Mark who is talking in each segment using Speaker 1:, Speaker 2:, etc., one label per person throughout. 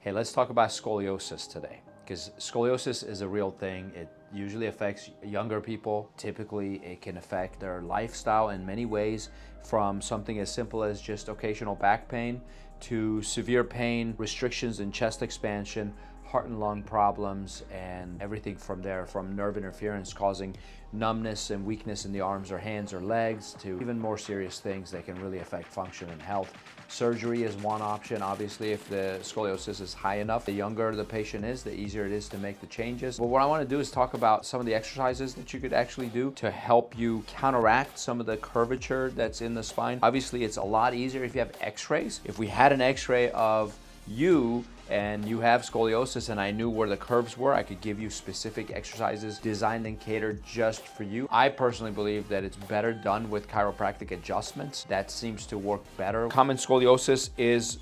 Speaker 1: Hey, let's talk about scoliosis today, because scoliosis is a real thing. It usually affects younger people. Typically, it can affect their lifestyle in many ways, from something as simple as just occasional back pain to severe pain, restrictions in chest expansion, heart and lung problems, and everything from there, from nerve interference causing numbness and weakness in the arms or hands or legs, to even more serious things that can really affect function and health. Surgery is one option, obviously, if the scoliosis is high enough. The younger the patient is, the easier it is to make the changes. But what I want to do is talk about some of the exercises that you could actually do to help you counteract some of the curvature that's in the spine. Obviously, it's a lot easier if you have x-rays. If we had an x-ray of you and you have scoliosis and I knew where the curves were, I could give you specific exercises designed and catered just for you. I personally believe that it's better done with chiropractic adjustments. That seems to work better. Common scoliosis is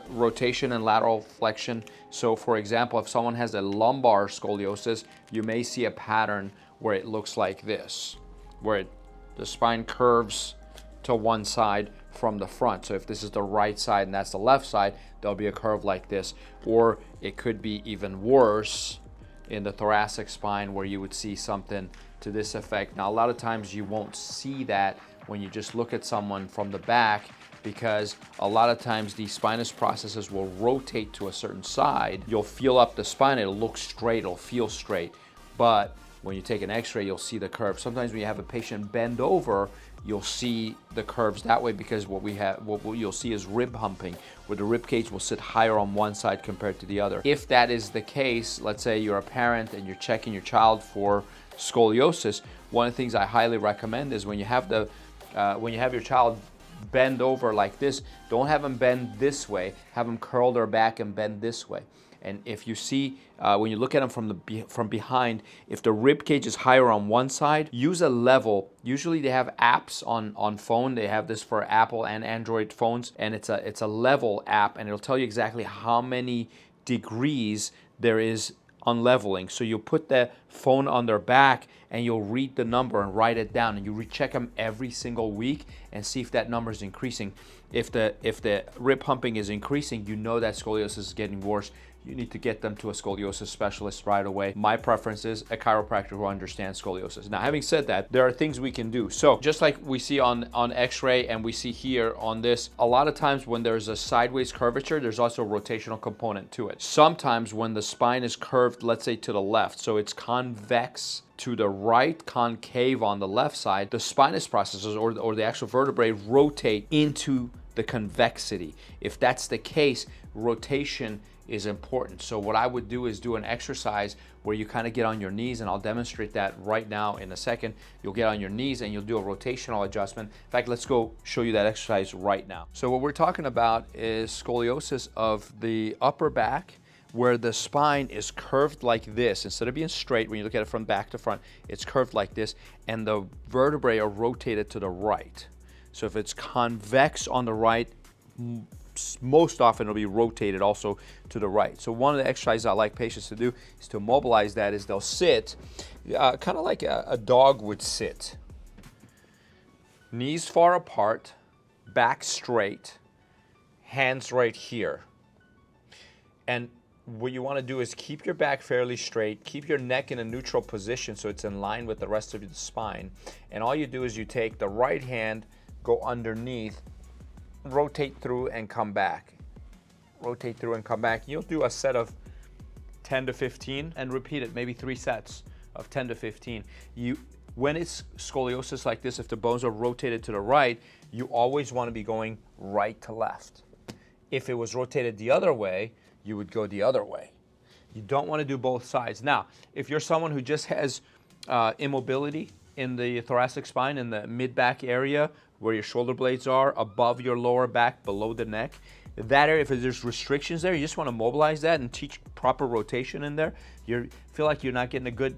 Speaker 1: rotation and lateral flexion. So for example, if someone has a lumbar scoliosis, you may see a pattern where it looks like this, where the spine curves to one side from the front. So if this is the right side and that's the left side, there'll be a curve like this. Or it could be even worse in the thoracic spine, where you would see something to this effect. Now, a lot of times you won't see that when you just look at someone from the back, because a lot of times these spinous processes will rotate to a certain side. You'll feel up the spine, it'll look straight, it'll feel straight. But when you take an x-ray, you'll see the curve. Sometimes when you have a patient bend over, you'll see the curves that way, because what you'll see is rib humping, where the rib cage will sit higher on one side compared to the other. If that is the case, let's say you're a parent and you're checking your child for scoliosis, one of the things I highly recommend is when you have your child bend over like this, don't have them bend this way, have them curl their back and bend this way. And if you see, when you look at them from behind, if the rib cage is higher on one side, use a level. Usually they have apps on phone. They have this for Apple and Android phones, and it's a level app, and it'll tell you exactly how many degrees there is on leveling. So you'll put the phone on their back and you'll read the number and write it down, and you recheck them every single week and see if that number is increasing. If the rib humping is increasing, you know that scoliosis is getting worse. You need to get them to a scoliosis specialist right away. My preference is a chiropractor who understands scoliosis. Now, having said that, there are things we can do. So just like we see on x-ray and we see here on this, a lot of times when there's a sideways curvature, there's also a rotational component to it. Sometimes when the spine is curved, let's say to the left, so it's convex to the right, concave on the left side, the spinous processes or the actual vertebrae rotate into the convexity. If that's the case, rotation is important. So what I would do is do an exercise where you kind of get on your knees, and I'll demonstrate that right now in a second. You'll get on your knees and you'll do a rotational adjustment. In fact, let's go show you that exercise right now. So what we're talking about is scoliosis of the upper back, where the spine is curved like this. Instead of being straight, when you look at it from back to front, it's curved like this, and the vertebrae are rotated to the right. So if it's convex on the right, most often it'll be rotated also to the right. So one of the exercises I like patients to do is to mobilize that. Is they'll sit kind of like a dog would sit. Knees far apart, back straight, hands right here. And what you want to do is keep your back fairly straight, keep your neck in a neutral position so it's in line with the rest of the spine. And all you do is you take the right hand, go underneath, rotate through and come back. Rotate through and come back. You'll do a set of 10 to 15 and repeat it, maybe 3 sets of 10 to 15. When it's scoliosis like this, if the bones are rotated to the right, you always want to be going right to left. If it was rotated the other way, you would go the other way. You don't want to do both sides. Now, if you're someone who just has immobility in the thoracic spine, in the mid-back area, where your shoulder blades are, above your lower back, below the neck, that area, if there's restrictions there, you just want to mobilize that and teach proper rotation in there. You feel like you're not getting a good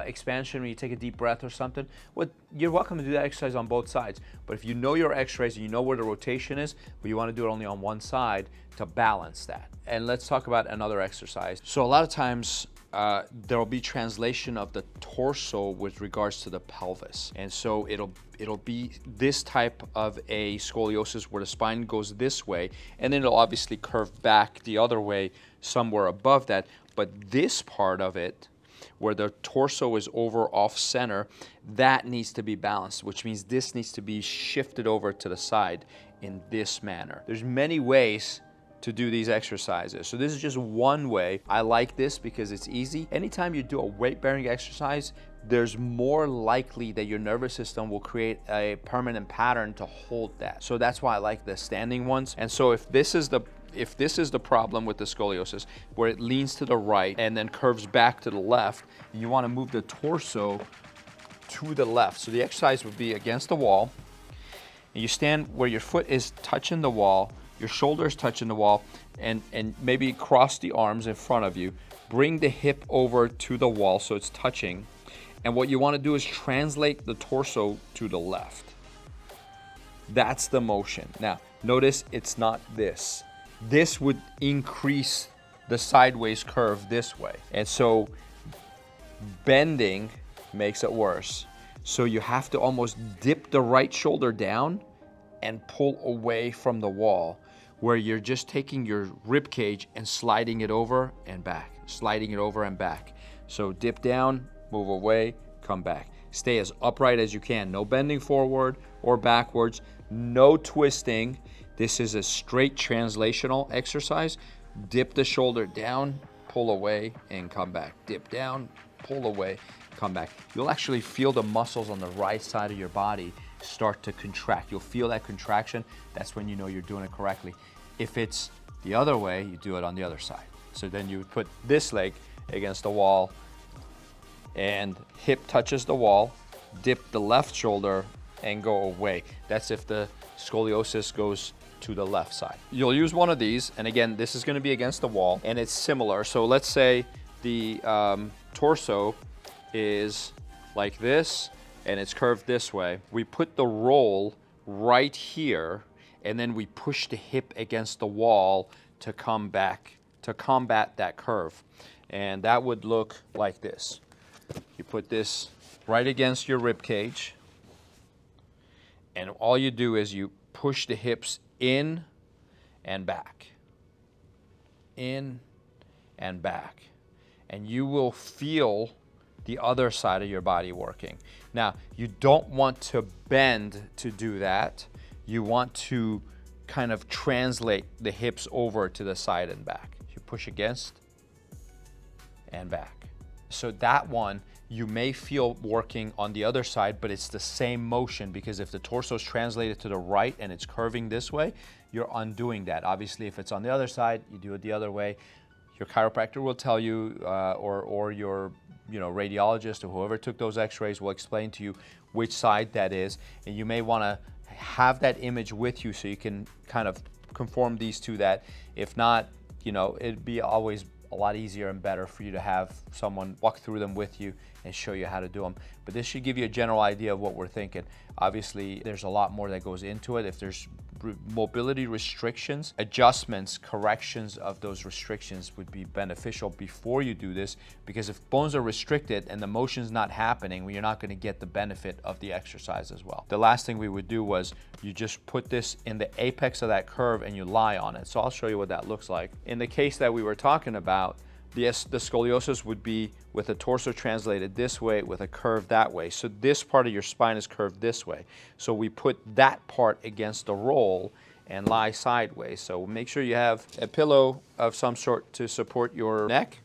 Speaker 1: expansion when you take a deep breath or something, well, you're welcome to do that exercise on both sides. But if you know your x-rays and you know where the rotation is, but you want to do it only on one side to balance that. And let's talk about another exercise. So a lot of times there will be translation of the torso with regards to the pelvis. And so it'll be this type of a scoliosis where the spine goes this way, and then it'll obviously curve back the other way somewhere above that. But this part of it, where the torso is over off center, that needs to be balanced, which means this needs to be shifted over to the side in this manner. There's many ways to do these exercises. So this is just one way. I like this because it's easy. Anytime you do a weight-bearing exercise, there's more likely that your nervous system will create a permanent pattern to hold that. So that's why I like the standing ones. And so if this is the problem with the scoliosis, where it leans to the right and then curves back to the left, and you want to move the torso to the left. So the exercise would be against the wall, and you stand where your foot is touching the wall, your shoulders touching the wall, and maybe cross the arms in front of you. Bring the hip over to the wall so it's touching. And what you want to do is translate the torso to the left. That's the motion. Now, notice it's not this. This would increase the sideways curve this way. And so bending makes it worse. So you have to almost dip the right shoulder down and pull away from the wall, where you're just taking your rib cage and sliding it over and back, sliding it over and back. So dip down, move away, come back. Stay as upright as you can. No bending forward or backwards, no twisting. This is a straight translational exercise. Dip the shoulder down, pull away, and come back. Dip down, pull away, come back. You'll actually feel the muscles on the right side of your body start to contract. You'll feel that contraction. That's when you know you're doing it correctly. If it's the other way, you do it on the other side. So then you would put this leg against the wall and hip touches the wall, dip the left shoulder and go away. That's if the scoliosis goes to the left side. You'll use one of these, and again, this is going to be against the wall, and it's similar. So let's say the torso is like this, and it's curved this way. We put the roll right here, and then we push the hip against the wall to come back, to combat that curve. And that would look like this. You put this right against your rib cage, and all you do is you push the hips in and back, in and back, and you will feel the other side of your body working. Now, you don't want to bend to do that. You want to kind of translate the hips over to the side and back. You push against and back. So that one, you may feel working on the other side, but it's the same motion, because if the torso is translated to the right and it's curving this way, you're undoing that. Obviously, if it's on the other side, you do it the other way. Your chiropractor will tell you, or your radiologist or whoever took those x-rays will explain to you which side that is, and you may want to have that image with you so you can kind of conform these to that. If not, it'd be always a lot easier and better for you to have someone walk through them with you and show you how to do them. But this should give you a general idea of what we're thinking. Obviously, there's a lot more that goes into it. If there's mobility restrictions, adjustments, corrections of those restrictions would be beneficial before you do this, because if bones are restricted and the motion's not happening, well, you're not going to get the benefit of the exercise as well. The last thing we would do was you just put this in the apex of that curve and you lie on it. So I'll show you what that looks like. In the case that we were talking about, the scoliosis would be with a torso translated this way with a curve that way. So this part of your spine is curved this way. So we put that part against the roll and lie sideways. So make sure you have a pillow of some sort to support your neck,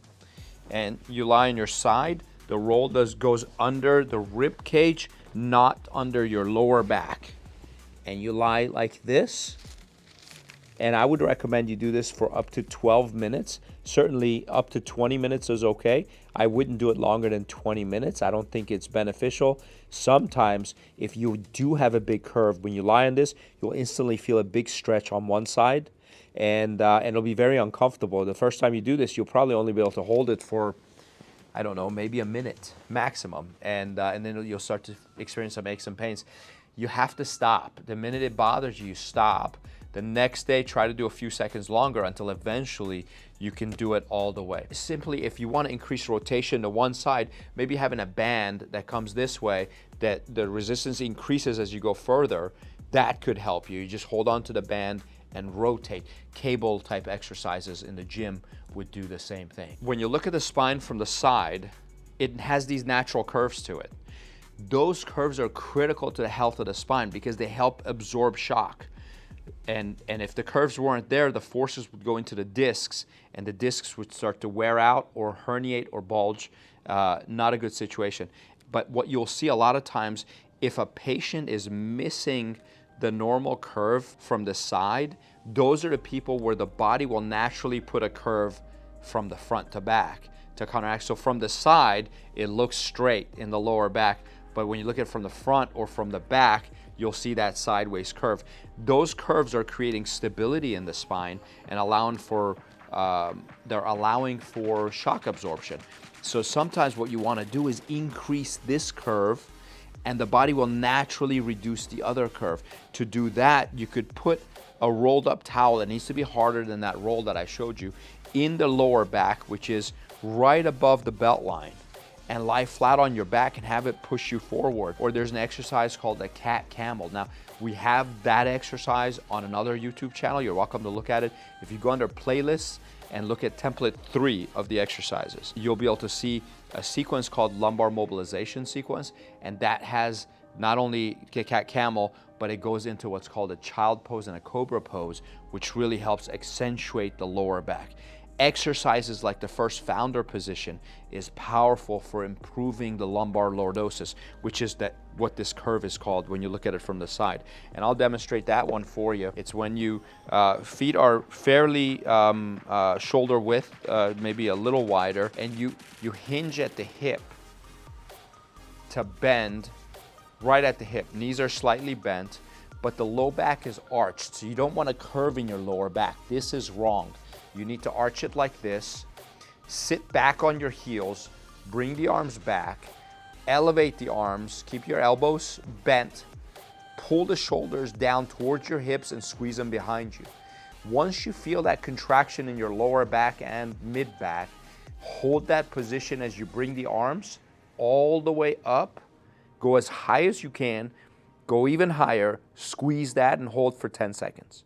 Speaker 1: and you lie on your side. The roll goes under the rib cage, not under your lower back. And you lie like this. And I would recommend you do this for up to 12 minutes. Certainly up to 20 minutes is okay. I wouldn't do it longer than 20 minutes. I don't think it's beneficial. Sometimes if you do have a big curve, when you lie on this, you'll instantly feel a big stretch on one side, and it'll be very uncomfortable. The first time you do this, you'll probably only be able to hold it for, I don't know, maybe a minute maximum. And then you'll start to experience some aches and pains. You have to stop. The minute it bothers you, you stop. The next day, try to do a few seconds longer until eventually you can do it all the way. Simply, if you want to increase rotation to one side, maybe having a band that comes this way, that the resistance increases as you go further, that could help you. You just hold on to the band and rotate. Cable type exercises in the gym would do the same thing. When you look at the spine from the side, it has these natural curves to it. Those curves are critical to the health of the spine because they help absorb shock. And if the curves weren't there, the forces would go into the discs, and the discs would start to wear out or herniate or bulge. Not a good situation. But what you'll see a lot of times, if a patient is missing the normal curve from the side, those are the people where the body will naturally put a curve from the front to back to counteract. So from the side, it looks straight in the lower back, but when you look at it from the front or from the back, you'll see that sideways curve. Those curves are creating stability in the spine and they're allowing for shock absorption. So sometimes what you want to do is increase this curve, and the body will naturally reduce the other curve. To do that, you could put a rolled up towel that needs to be harder than that roll that I showed you in the lower back, which is right above the belt line, and lie flat on your back and have it push you forward. Or there's an exercise called the cat camel. Now, we have that exercise on another YouTube channel. You're welcome to look at it. If you go under playlists and look at template 3 of the exercises, you'll be able to see a sequence called lumbar mobilization sequence, and that has not only cat camel, but it goes into what's called a child pose and a cobra pose, which really helps accentuate the lower back. Exercises like the first founder position is powerful for improving the lumbar lordosis, which is what this curve is called when you look at it from the side. And I'll demonstrate that one for you. It's when you feet are fairly shoulder width, maybe a little wider, and you hinge at the hip to bend right at the hip. Knees are slightly bent, but the low back is arched, so you don't want to curve in your lower back. This is wrong. You need to arch it like this, sit back on your heels, bring the arms back, elevate the arms, keep your elbows bent, pull the shoulders down towards your hips and squeeze them behind you. Once you feel that contraction in your lower back and mid back, hold that position as you bring the arms all the way up, go as high as you can, go even higher, squeeze that and hold for 10 seconds.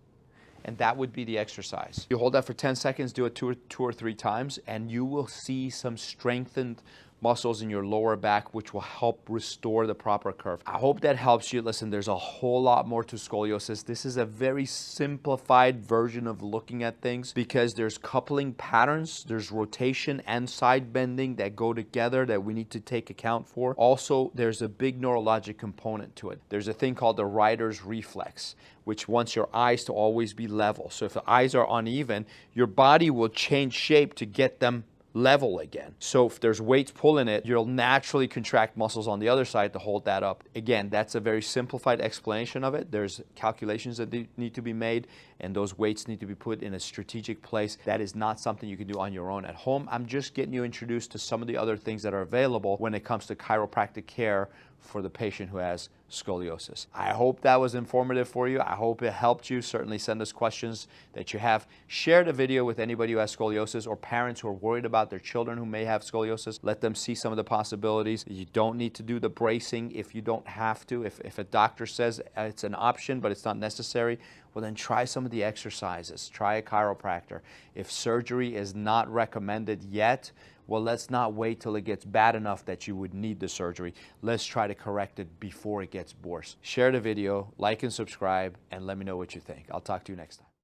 Speaker 1: And that would be the exercise. You hold that for 10 seconds, do it two or three times, and you will see some strengthened muscles in your lower back, which will help restore the proper curve. I hope that helps you. Listen, there's a whole lot more to scoliosis. This is a very simplified version of looking at things because there's coupling patterns, there's rotation and side bending that go together that we need to take account for. Also, there's a big neurologic component to it. There's a thing called the rider's reflex, which wants your eyes to always be level. So if the eyes are uneven, your body will change shape to get them level again. So if there's weights pulling it, you'll naturally contract muscles on the other side to hold that up. Again, that's a very simplified explanation of it. There's calculations that need to be made, and those weights need to be put in a strategic place. That is not something you can do on your own at home. I'm just getting you introduced to some of the other things that are available when it comes to chiropractic care for the patient who has scoliosis. I hope that was informative for you. I hope it helped you. Certainly send us questions that you have. Share the video with anybody who has scoliosis or parents who are worried about their children who may have scoliosis. Let them see some of the possibilities. You don't need to do the bracing if you don't have to. If a doctor says it's an option but it's not necessary, well then try some of the exercises. Try a chiropractor. If surgery is not recommended yet, well, let's not wait till it gets bad enough that you would need the surgery. Let's try to correct it before it gets worse. Share the video, like and subscribe, and let me know what you think. I'll talk to you next time.